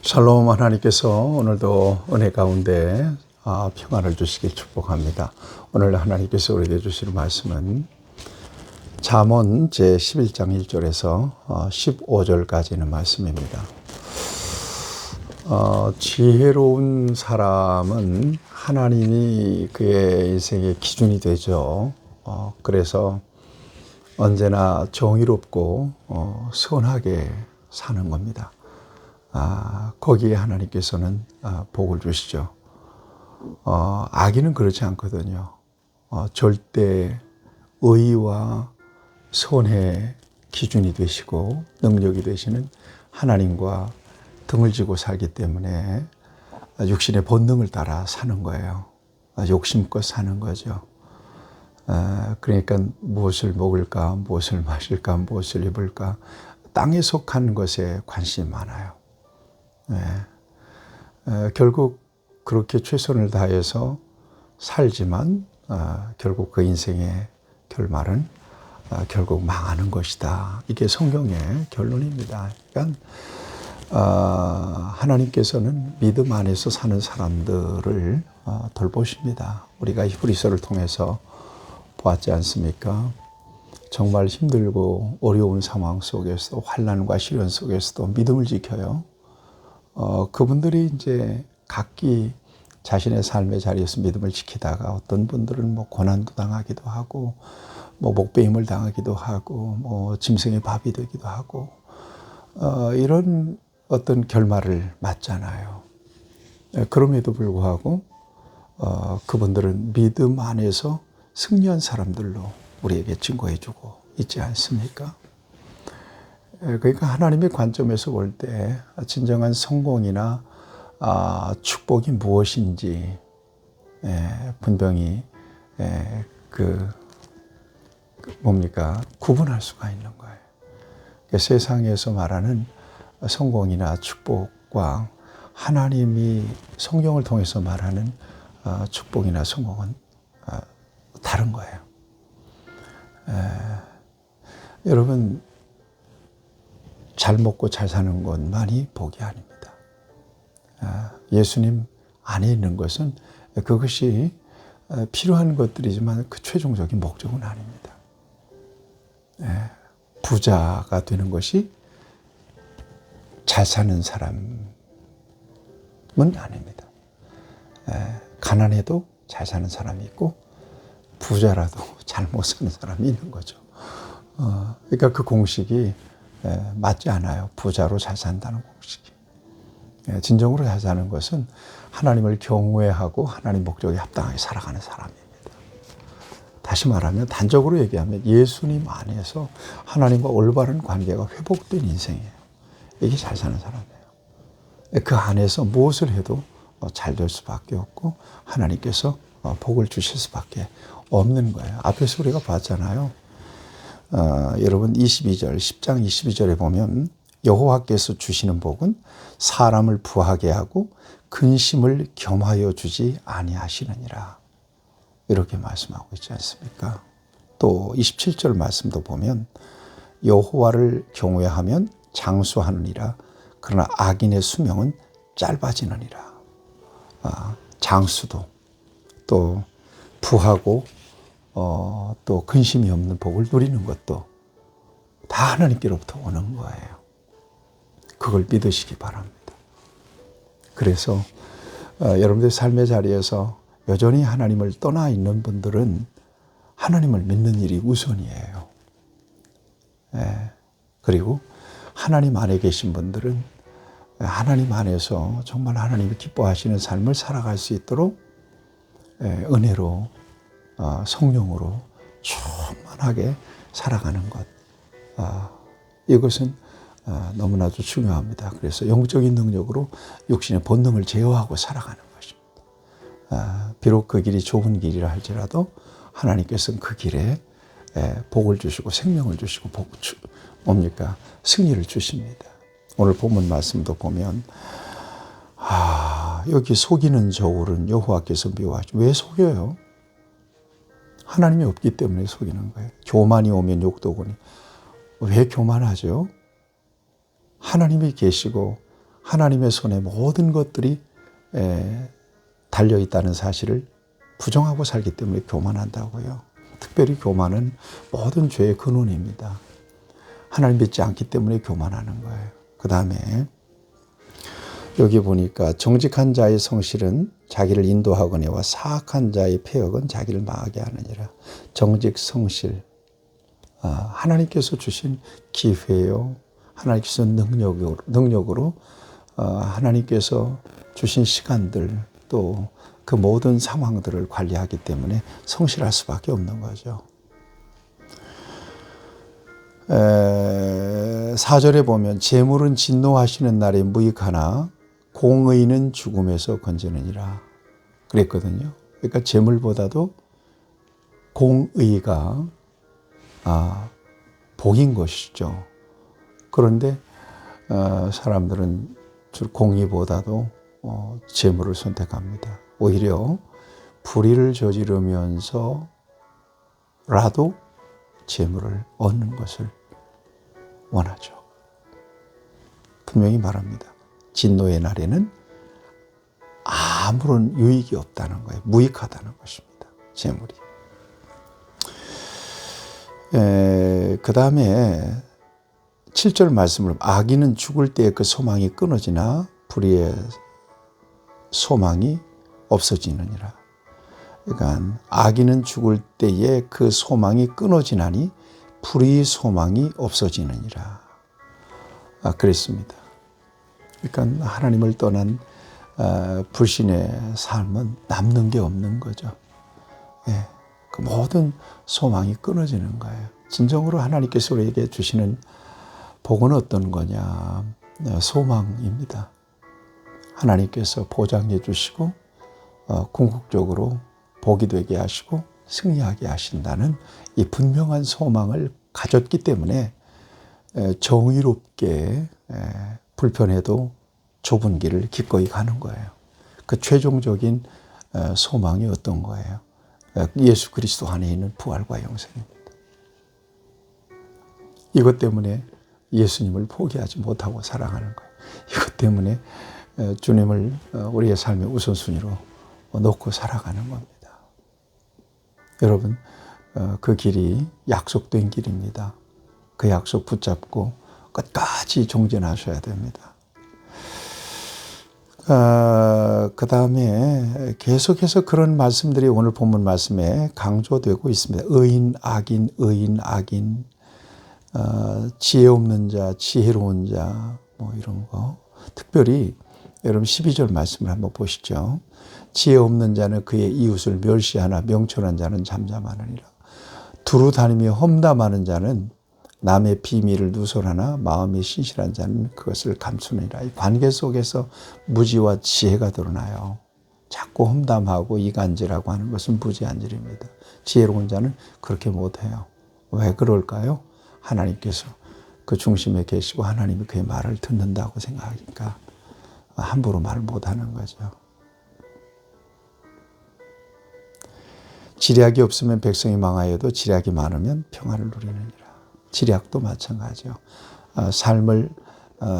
샬롬. 하나님께서 오늘도 은혜 가운데 평안을 주시길 축복합니다. 오늘 하나님께서 우리에게 주실 말씀은 잠언 제11장 1절에서 15절까지는 말씀입니다. 지혜로운 사람은 하나님이 그의 인생의 기준이 되죠. 그래서 언제나 정의롭고 선하게 사는 겁니다. 거기에 하나님께서는 복을 주시죠. 악인은 그렇지 않거든요. 절대 의와 선의 기준이 되시고 능력이 되시는 하나님과 등을 지고 살기 때문에 육신의 본능을 따라 사는 거예요. 욕심껏 사는 거죠. 그러니까 무엇을 먹을까, 무엇을 마실까, 무엇을 입을까, 땅에 속한 것에 관심이 많아요. 결국 그렇게 최선을 다해서 살지만 결국 그 인생의 결말은 결국 망하는 것이다. 이게 성경의 결론입니다. 그러니까 하나님께서는 믿음 안에서 사는 사람들을 돌보십니다. 우리가 히브리서를 통해서 보았지 않습니까? 정말 힘들고 어려운 상황 속에서도, 환난과 시련 속에서도 믿음을 지켜요. 그분들이 이제 각기 자신의 삶의 자리에서 믿음을 지키다가 어떤 분들은 고난도 당하기도 하고, 목베임을 당하기도 하고, 짐승의 밥이 되기도 하고, 이런 어떤 결말을 맞잖아요. 그럼에도 불구하고, 그분들은 믿음 안에서 승리한 사람들로 우리에게 증거해주고 있지 않습니까? 그러니까 하나님의 관점에서 볼 때 진정한 성공이나 축복이 무엇인지 분명히 구분할 수가 있는 거예요. 그러니까 세상에서 말하는 성공이나 축복과 하나님이 성경을 통해서 말하는 축복이나 성공은 다른 거예요. 여러분, 잘 먹고 잘 사는 것만이 복이 아닙니다. 예수님 안에 있는 것은 그것이 필요한 것들이지만 그 최종적인 목적은 아닙니다. 부자가 되는 것이 잘 사는 사람은 아닙니다. 가난해도 잘 사는 사람이 있고 부자라도 잘 못 사는 사람이 있는 거죠. 그러니까 그 공식이 맞지 않아요. 부자로 잘 산다는 공식이. 진정으로 잘 사는 것은 하나님을 경외하고 하나님 목적에 합당하게 살아가는 사람입니다. 다시 말하면, 단적으로 얘기하면 예수님 안에서 하나님과 올바른 관계가 회복된 인생이에요. 이게 잘 사는 사람이에요. 그 안에서 무엇을 해도 잘 될 수밖에 없고 하나님께서 복을 주실 수밖에 없는 거예요. 앞에서 우리가 봤잖아요. 여러분 10장 22절에 보면 여호와께서 주시는 복은 사람을 부하게 하고 근심을 겸하여 주지 아니하시느니라. 이렇게 말씀하고 있지 않습니까? 또 27절 말씀도 보면 여호와를 경외하면 장수하느니라. 그러나 악인의 수명은 짧아지느니라. 장수도 또 부하고 또 근심이 없는 복을 누리는 것도 다 하나님께로부터 오는 거예요. 그걸 믿으시기 바랍니다. 그래서 여러분들 삶의 자리에서 여전히 하나님을 떠나 있는 분들은 하나님을 믿는 일이 우선이에요. 그리고 하나님 안에 계신 분들은 하나님 안에서 정말 하나님이 기뻐하시는 삶을 살아갈 수 있도록 은혜로 성령으로 충만하게 살아가는 것, 이것은 너무나도 중요합니다. 그래서 영적인 능력으로 육신의 본능을 제어하고 살아가는 것입니다. 비록 그 길이 좁은 길이라 할지라도 하나님께서는 그 길에 복을 주시고 생명을 주시고 승리를 주십니다. 오늘 본문 말씀도 보면 여기 속이는 저울은 여호와께서 미워하시고, 왜 속여요? 하나님이 없기 때문에 속이는 거예요. 교만이 오면 욕도 오거니. 왜 교만하죠? 하나님이 계시고 하나님의 손에 모든 것들이 달려있다는 사실을 부정하고 살기 때문에 교만한다고요. 특별히 교만은 모든 죄의 근원입니다. 하나님 믿지 않기 때문에 교만하는 거예요. 그 다음에 여기 보니까 정직한 자의 성실은 자기를 인도하거니와 사악한 자의 폐역은 자기를 망하게 하느니라. 정직, 성실, 하나님께서 주신 기회요. 하나님께서 능력으로 하나님께서 주신 시간들 또 그 모든 상황들을 관리하기 때문에 성실할 수밖에 없는 거죠. 4절에 보면 재물은 진노하시는 날에 무익하나 공의는 죽음에서 건지느니라 그랬거든요. 그러니까 재물보다도 공의가 복인 것이죠. 그런데 사람들은 공의보다도 재물을 선택합니다. 오히려 불의를 저지르면서라도 재물을 얻는 것을 원하죠. 분명히 말합니다. 진노의 날에는 아무런 유익이 없다는 거예요. 무익하다는 것입니다. 재물이. 그 다음에 7절 말씀을 악인은 죽을 때에 그 소망이 끊어지나 불의의 소망이 없어지느니라. 그러니까 악인은 죽을 때에 그 소망이 끊어지나니 불의의 소망이 없어지느니라. 그랬습니다. 그러니까 하나님을 떠난 불신의 삶은 남는 게 없는 거죠. 예, 그 모든 소망이 끊어지는 거예요. 진정으로 하나님께서 우리에게 주시는 복은 어떤 거냐? 소망입니다. 하나님께서 보장해 주시고 궁극적으로 복이 되게 하시고 승리하게 하신다는 이 분명한 소망을 가졌기 때문에 정의롭게 불편해도 좁은 길을 기꺼이 가는 거예요. 그 최종적인 소망이 어떤 거예요? 예수 그리스도 안에 있는 부활과 영생입니다. 이것 때문에 예수님을 포기하지 못하고 사랑하는 거예요. 이것 때문에 주님을 우리의 삶의 우선순위로 놓고 살아가는 겁니다. 여러분, 그 길이 약속된 길입니다. 그 약속 붙잡고 끝까지 종전하셔야 됩니다. 그 다음에 계속해서 그런 말씀들이 오늘 본문 말씀에 강조되고 있습니다. 의인, 악인, 지혜 없는 자, 지혜로운 자, 뭐 이런 거. 특별히 여러분 12절 말씀을 한번 보시죠. 지혜 없는 자는 그의 이웃을 멸시하나 명철한 자는 잠잠하느니라. 두루 다니며 험담하는 자는 남의 비밀을 누설하나 마음이 신실한 자는 그것을 감추느니라. 이 관계 속에서 무지와 지혜가 드러나요. 자꾸 험담하고 이간질하고 하는 것은 무지한질입니다. 지혜로운 자는 그렇게 못해요. 왜 그럴까요? 하나님께서 그 중심에 계시고 하나님이 그의 말을 듣는다고 생각하니까 함부로 말을 못하는 거죠. 지략이 없으면 백성이 망하여도 지략이 많으면 평화를 누리느니라. 지략도 마찬가지요. 삶을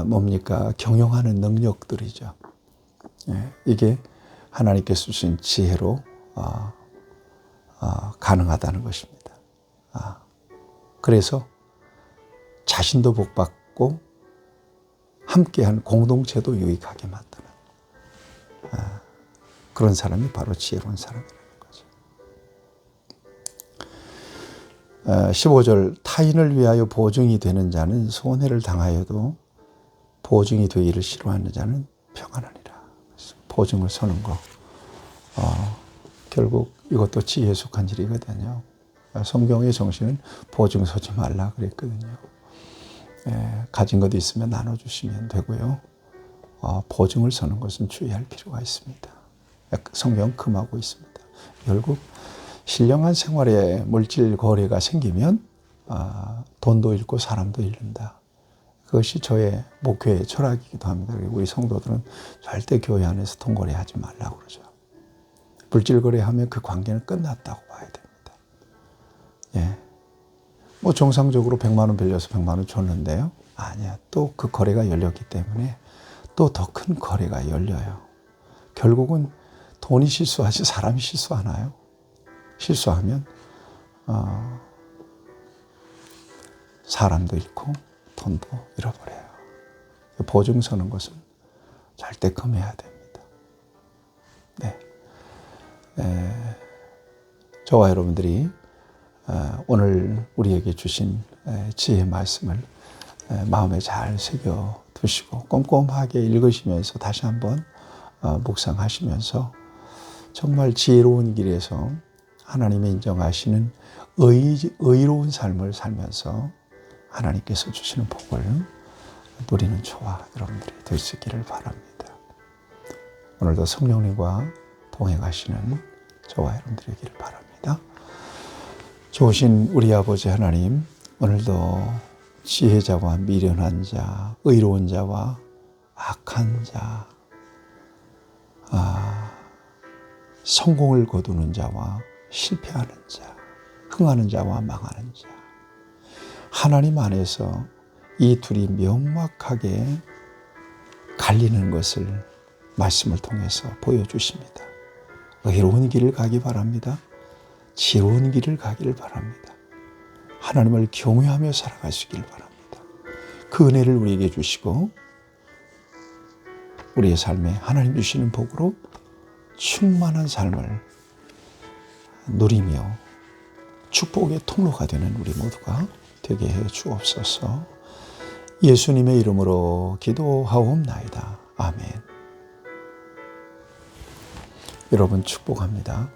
뭡니까? 경영하는 능력들이죠. 이게 하나님께서 주신 지혜로 가능하다는 것입니다. 그래서 자신도 복받고 함께한 공동체도 유익하게 만드는 그런 사람이 바로 지혜로운 사람이라는 거죠. 15절 타인을 위하여 보증이 되는 자는 손해를 당하여도 보증이 되기를 싫어하는 자는 평안하니라. 보증을 서는 거 결국 이것도 지혜에 속한 일이거든요. 성경의 정신은 보증 서지 말라 그랬거든요. 가진 것도 있으면 나눠주시면 되고요. 보증을 서는 것은 주의할 필요가 있습니다. 성경 금하고 있습니다. 결국 신령한 생활에 물질 거래가 생기면 돈도 잃고 사람도 잃는다. 그것이 저의 목회의 철학이기도 합니다. 우리 성도들은 절대 교회 안에서 돈 거래하지 말라고 그러죠. 물질 거래하면 그 관계는 끝났다고 봐야 됩니다. 예. 뭐 정상적으로 100만 원 빌려서 100만 원 줬는데요. 아니야. 또 그 거래가 열렸기 때문에 또 더 큰 거래가 열려요. 결국은 돈이 실수하지 사람이 실수하나요? 실수하면 사람도 잃고 돈도 잃어버려요. 보증 서는 것은 절대 금해야 됩니다. 네. 저와 여러분들이 오늘 우리에게 주신 지혜의 말씀을 마음에 잘 새겨 두시고 꼼꼼하게 읽으시면서 다시 한번 묵상하시면서 정말 지혜로운 길에서 하나님이 인정하시는 의로운 삶을 살면서 하나님께서 주시는 복을 누리는 저와 여러분들이 될 수 있기를 바랍니다. 오늘도 성령님과 동행하시는 저와 여러분들이 되기를 바랍니다. 좋으신 우리 아버지 하나님, 오늘도 지혜자와 미련한 자, 의로운 자와 악한 자, 성공을 거두는 자와 실패하는 자, 흥하는 자와 망하는 자, 하나님 안에서 이 둘이 명확하게 갈리는 것을 말씀을 통해서 보여주십니다. 의로운 길을 가기 바랍니다. 지혜로운 길을 가기를 바랍니다. 하나님을 경외하며 살아갈 수 있기를 바랍니다. 그 은혜를 우리에게 주시고 우리의 삶에 하나님 주시는 복으로 충만한 삶을 누리며 축복의 통로가 되는 우리 모두가 되게 해 주옵소서. 예수님의 이름으로 기도하옵나이다. 아멘. 여러분 축복합니다.